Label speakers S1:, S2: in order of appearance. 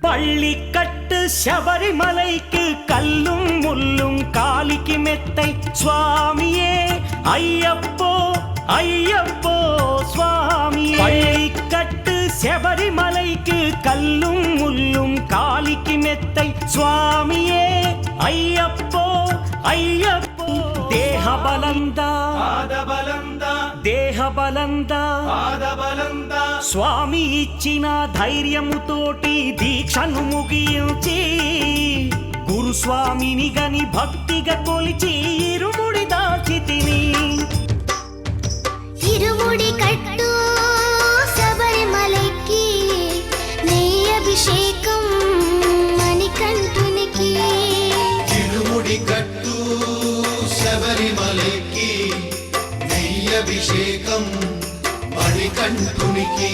S1: பள்ளிக்கட்டு சபரிமலைக்கு கல்லும் முள்ளும் காலிக்கு மெத்தை சுவாமியே ஐயப்போ ஐயப்போ சுவாமியே. பள்ளிக்கட்டு சபரிமலைக்கு கல்லும் முள்ளும் காலிக்கு மெத்தை சுவாமியே ஐயப்போ ஐயப்போ. దేహబలందా దేహబలందా స్వామి ఇచ్చిన ధైర్యముతోటి దీక్షను ముగించి గురుస్వామిని గని భక్తిగా కొలిచి ఇరుముడి దాచితిని.
S2: ఇరుముడి కట్టు శబరిమలైకి నెయ్యి అభిషేకం మణికంఠునికి.
S3: ఇరుముడి కట్టు శబరిమలైకి నెయ్యి అభిషేకం మణికంఠునికి.